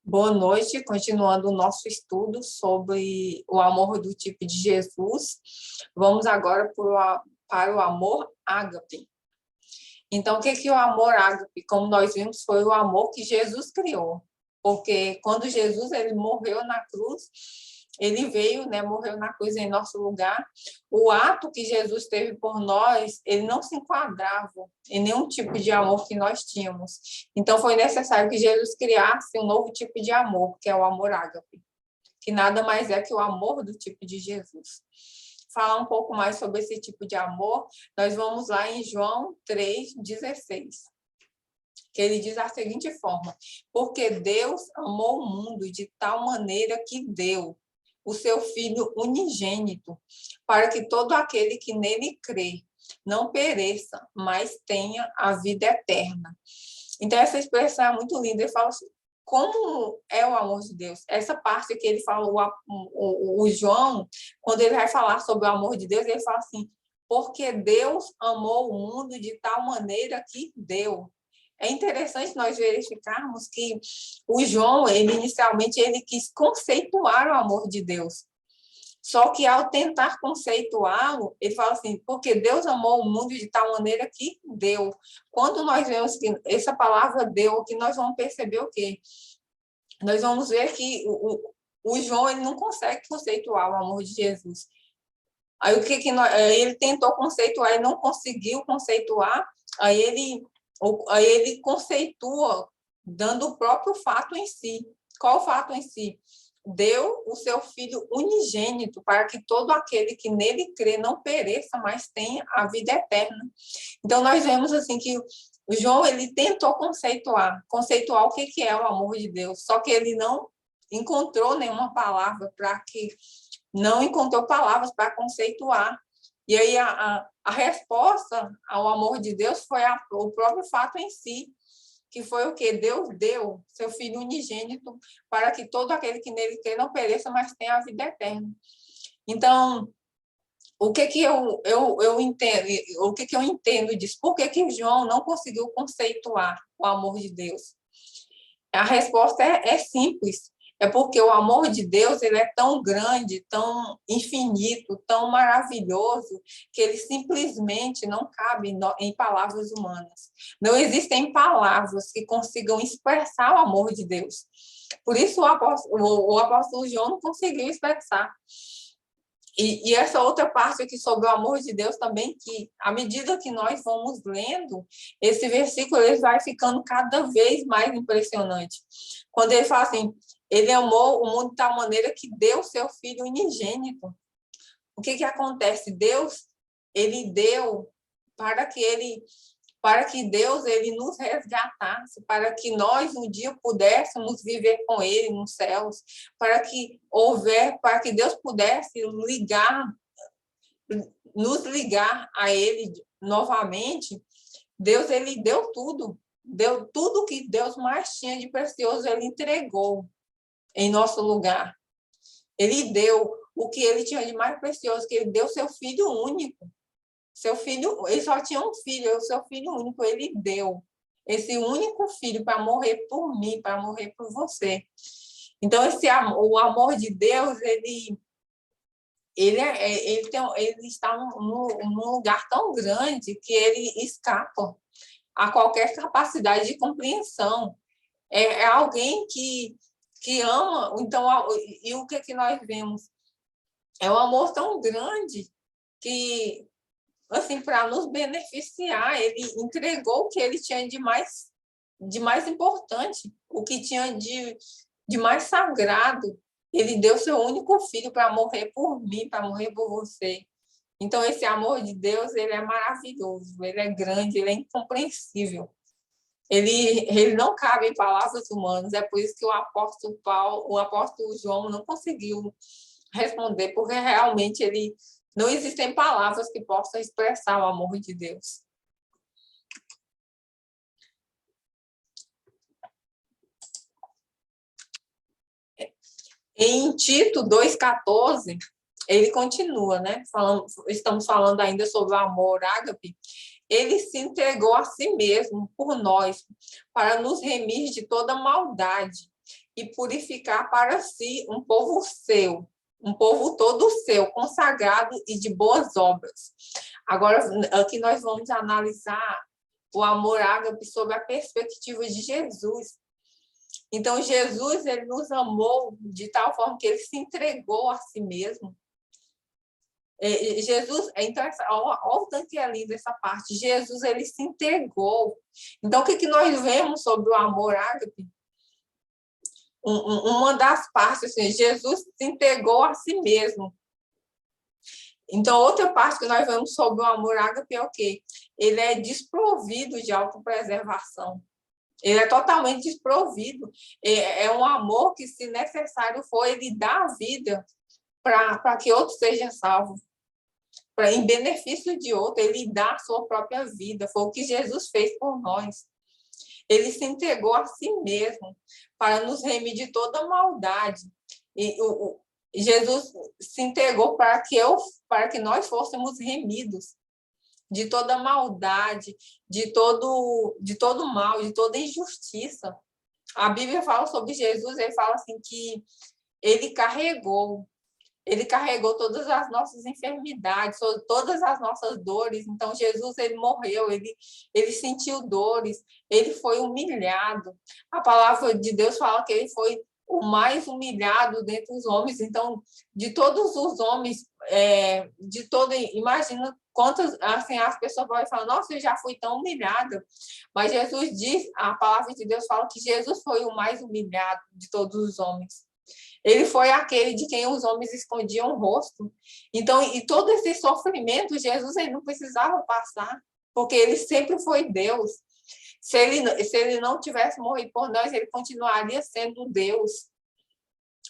Boa noite, continuando o nosso estudo sobre o amor do tipo de Jesus. Vamos agora para o amor ágape. Então, o que é o amor ágape? Como nós vimos, foi o amor que Jesus criou. Porque quando Jesus ele morreu na cruz, ele veio, né, morreu na cruz em nosso lugar. O ato que Jesus teve por nós, ele não se enquadrava em nenhum tipo de amor que nós tínhamos. Então, foi necessário que Jesus criasse um novo tipo de amor, que é o amor ágape, que nada mais é que o amor do tipo de Jesus. Falar um pouco mais sobre esse tipo de amor, nós vamos lá em João 3,16, que ele diz da seguinte forma: porque Deus amou o mundo de tal maneira que deu o seu Filho unigênito, para que todo aquele que nele crê não pereça, mas tenha a vida eterna. Então, essa expressão é muito linda. Ele fala assim, como é o amor de Deus. Essa parte que ele fala, o João, quando ele vai falar sobre o amor de Deus, ele fala assim, porque Deus amou o mundo de tal maneira que deu. É interessante nós verificarmos que o João, ele inicialmente, ele quis conceituar o amor de Deus. Só que ao tentar conceituá-lo, ele fala assim, porque Deus amou o mundo de tal maneira que deu. Quando nós vemos que essa palavra deu, que nós vamos perceber o quê? Nós vamos ver que o João ele não consegue conceituar o amor de Jesus. Aí o que ele tentou conceituar e não conseguiu conceituar, aí ele conceitua dando o próprio fato em si. Qual o fato em si? Deu o seu Filho unigênito para que todo aquele que nele crê não pereça, mas tenha a vida eterna. Então, nós vemos assim que o João ele tentou conceituar o que é o amor de Deus, só que ele não encontrou nenhuma palavra não encontrou palavras para conceituar. E aí a resposta ao amor de Deus foi o próprio fato em si, que foi o que Deus deu seu Filho unigênito para que todo aquele que nele crê não pereça, mas tenha a vida eterna. Então, o que eu entendo? O que eu entendo disso? Por que João não conseguiu conceituar o amor de Deus? A resposta é simples. É porque o amor de Deus ele é tão grande, tão infinito, tão maravilhoso, que ele simplesmente não cabe em palavras humanas. Não existem palavras que consigam expressar o amor de Deus. Por isso o apóstolo João não conseguiu expressar. E essa outra parte aqui sobre o amor de Deus também, que à medida que nós vamos lendo, esse versículo ele vai ficando cada vez mais impressionante. Quando ele fala assim, ele amou o mundo de tal maneira que deu seu Filho unigênito. O que acontece? Deus, ele deu para que Deus ele nos resgatasse, para que nós um dia pudéssemos viver com ele nos céus, para que Deus pudesse nos ligar a ele novamente. Deus ele deu tudo que Deus mais tinha de precioso, ele entregou em nosso lugar. Ele deu o que ele tinha de mais precioso, que ele deu seu Filho único. Seu filho, ele só tinha um filho, o seu filho único, ele deu esse único filho para morrer por mim, para morrer por você. Então, o amor de Deus, ele está num lugar tão grande que ele escapa a qualquer capacidade de compreensão. É alguém que ama, então, e o que nós vemos? É um amor tão grande que assim, para nos beneficiar, ele entregou o que ele tinha de mais importante, o que tinha de mais sagrado. Ele deu seu único filho para morrer por mim, para morrer por você. Então, esse amor de Deus, ele é maravilhoso, ele é grande, ele é incompreensível. Ele não cabe em palavras humanas, é por isso que o apóstolo João não conseguiu responder, porque realmente não existem palavras que possam expressar o amor de Deus. Em Tito 2,14, ele continua, né? Estamos falando ainda sobre o amor ágape. Ele se entregou a si mesmo por nós, para nos remir de toda maldade e purificar para si um povo seu, um povo todo seu, consagrado e de boas obras. Agora, aqui nós vamos analisar o amor ágape sob a perspectiva de Jesus. Então, Jesus, ele nos amou de tal forma que ele se entregou a si mesmo. Jesus, então, olha o tanto que é lindo essa parte. Jesus, ele se entregou. Então, o que nós vemos sobre o amor ágape? Uma das partes, assim, Jesus se entregou a si mesmo. Então, outra parte que nós vemos sobre o amor ágape é o quê? Ele é desprovido de autopreservação. Ele é totalmente desprovido. É um amor que, se necessário for, ele dá a vida para que outro seja salvo. Em benefício de outro, ele dá a sua própria vida. Foi o que Jesus fez por nós. Ele se entregou a si mesmo para nos remir de toda maldade. Jesus se entregou para que nós fôssemos remidos de toda maldade, de todo mal, de toda injustiça. A Bíblia fala sobre Jesus, ele fala assim que ele carregou todas as nossas enfermidades, todas as nossas dores. Então, Jesus, ele morreu, ele sentiu dores, ele foi humilhado. A palavra de Deus fala que ele foi o mais humilhado dentre os homens. Então, de todos os homens, imagina quantas, assim, as pessoas vão falar, nossa, eu já fui tão humilhada. Mas Jesus diz, a palavra de Deus fala que Jesus foi o mais humilhado de todos os homens. Ele foi aquele de quem os homens escondiam o rosto. Então, e todo esse sofrimento, Jesus, ele não precisava passar, porque ele sempre foi Deus. Se ele não tivesse morrido por nós, ele continuaria sendo Deus.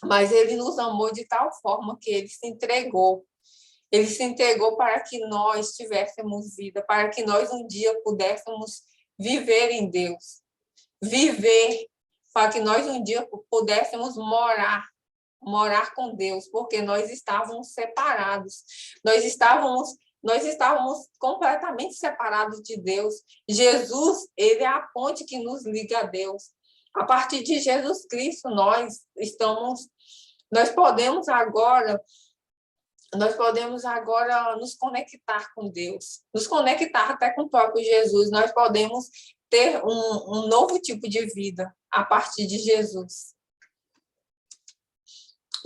Mas ele nos amou de tal forma que ele se entregou. Ele se entregou para que nós tivéssemos vida, para que nós um dia pudéssemos viver em Deus. Viver, para que nós um dia pudéssemos morar com Deus, porque nós estávamos separados. Nós estávamos completamente separados de Deus. Jesus, ele é a ponte que nos liga a Deus. A partir de Jesus Cristo, nós podemos agora nos conectar com Deus, nos conectar até com o próprio Jesus. Nós podemos ter um novo tipo de vida a partir de Jesus.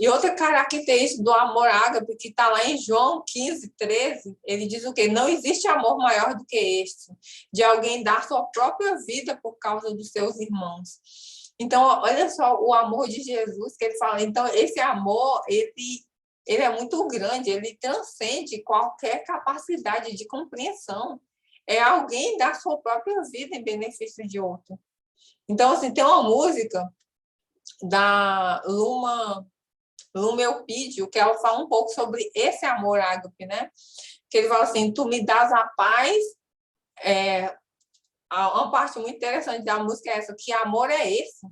E outra característica do amor ágape, que está lá em João 15:13, ele diz o quê? Não existe amor maior do que este, de alguém dar sua própria vida por causa dos seus irmãos. Então, olha só o amor de Jesus que ele fala. Então, esse amor, ele é muito grande, ele transcende qualquer capacidade de compreensão. É alguém dar sua própria vida em benefício de outro. Então, assim, tem uma música da Luma Eupídio, que ela fala um pouco sobre esse amor ágape, né? Que ele fala assim, tu me dás a paz. Uma parte muito interessante da música é essa, que amor é esse?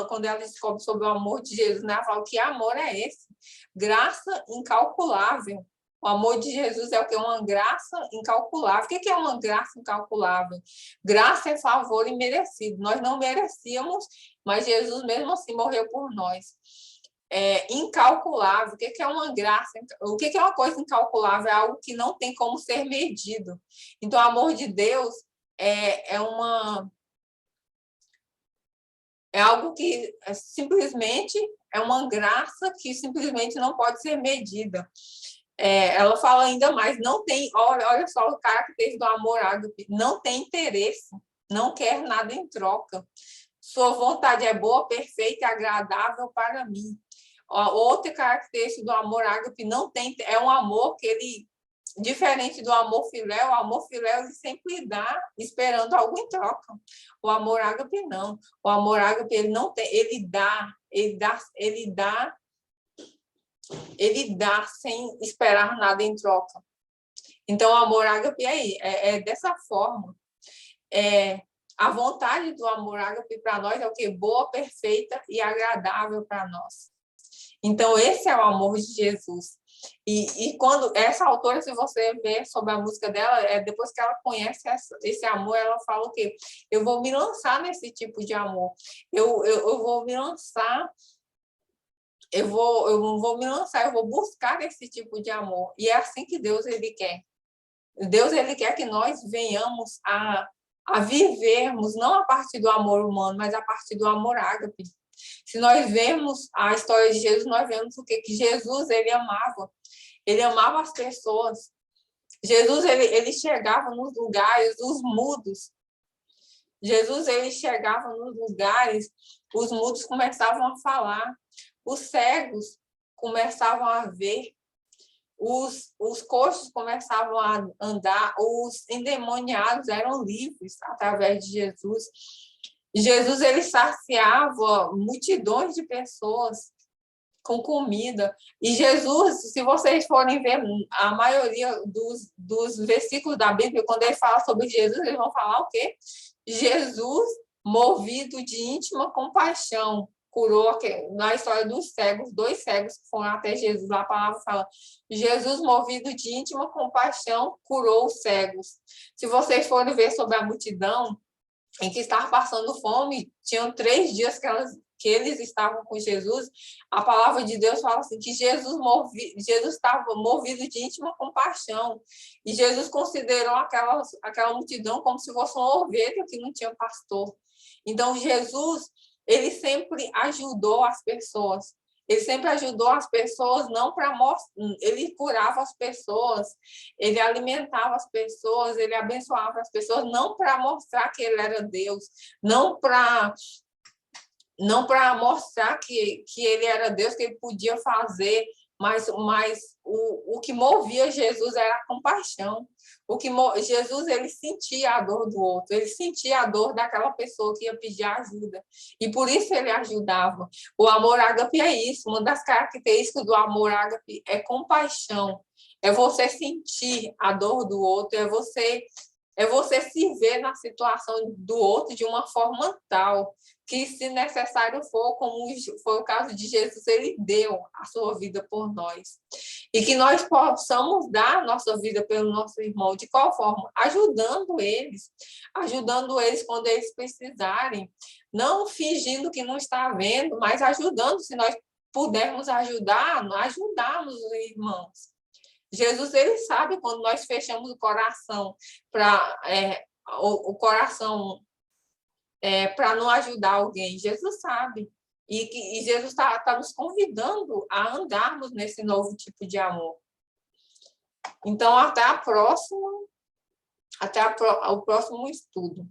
Quando ela descobre sobre o amor de Jesus, né, ela fala, que amor é esse? Graça incalculável. O amor de Jesus é o que? Uma graça incalculável. O que é uma graça incalculável? Graça é favor imerecido. Nós não merecíamos, mas Jesus mesmo assim morreu por nós. Incalculável. O que é uma graça? O que é uma coisa incalculável? É algo que não tem como ser medido. Então, o amor de Deus é algo que simplesmente é uma graça que simplesmente não pode ser medida. Ela fala ainda mais, não tem, olha só o característico do amor ágape, não tem interesse, não quer nada em troca. Sua vontade é boa, perfeita e agradável para mim. Outra característica do amor ágape é um amor que ele, diferente do amor filéu, o amor filéu ele sempre dá esperando algo em troca. O amor ágape não. O amor ágape ele não tem, ele dá sem esperar nada em troca. Então, o amor ágape é dessa forma. A vontade do amor ágape para nós é o que? Boa, perfeita e agradável para nós. Então, esse é o amor de Jesus. E quando essa autora, se você ver sobre a música dela, depois que ela conhece esse amor, ela fala o quê? Eu vou me lançar nesse tipo de amor. Eu vou me lançar, eu vou me lançar, eu vou buscar esse tipo de amor. E é assim que Deus, ele quer. Deus, ele quer que nós venhamos a vivermos, não a partir do amor humano, mas a partir do amor ágape. Se nós vemos a história de Jesus, nós vemos o quê? Que Jesus, ele amava as pessoas. Jesus, ele chegava nos lugares, os mudos. Jesus, ele chegava nos lugares, os mudos começavam a falar, os cegos começavam a ver, os coxos começavam a andar, os endemoniados eram livres através de Jesus. Jesus, ele saciava multidões de pessoas com comida. E Jesus, se vocês forem ver a maioria dos versículos da Bíblia, quando ele fala sobre Jesus, eles vão falar o quê? Jesus, movido de íntima compaixão, curou, na história dos cegos, 2 cegos que foram até Jesus, a palavra fala, Jesus, movido de íntima compaixão, curou os cegos. Se vocês forem ver sobre a multidão, em que estava passando fome, tinham 3 dias que eles estavam com Jesus, a palavra de Deus fala assim, que Jesus estava movido de íntima compaixão, e Jesus considerou aquela multidão como se fosse uma ovelha que não tinha pastor. Então, Jesus, ele sempre ajudou as pessoas, ele sempre ajudou as pessoas, não para mostrar, ele curava as pessoas, ele alimentava as pessoas, ele abençoava as pessoas, não para mostrar que ele era Deus, não para mostrar que ele era Deus, que ele podia fazer, mas o que movia Jesus era a compaixão. Jesus, ele sentia a dor do outro, ele sentia a dor daquela pessoa que ia pedir ajuda, e por isso ele ajudava. O amor ágape é isso, uma das características do amor ágape é compaixão, é você sentir a dor do outro, é você se ver na situação do outro de uma forma tal que, se necessário for, como foi o caso de Jesus, ele deu a sua vida por nós. E que nós possamos dar a nossa vida pelo nosso irmão. De qual forma? Ajudando eles quando eles precisarem. Não fingindo que não está vendo, mas ajudando. Se nós pudermos ajudar, ajudarmos os irmãos. Jesus, ele sabe quando nós fechamos o coração o coração para não ajudar alguém. Jesus sabe. E Jesus está nos convidando a andarmos nesse novo tipo de amor. Então, até o próximo estudo.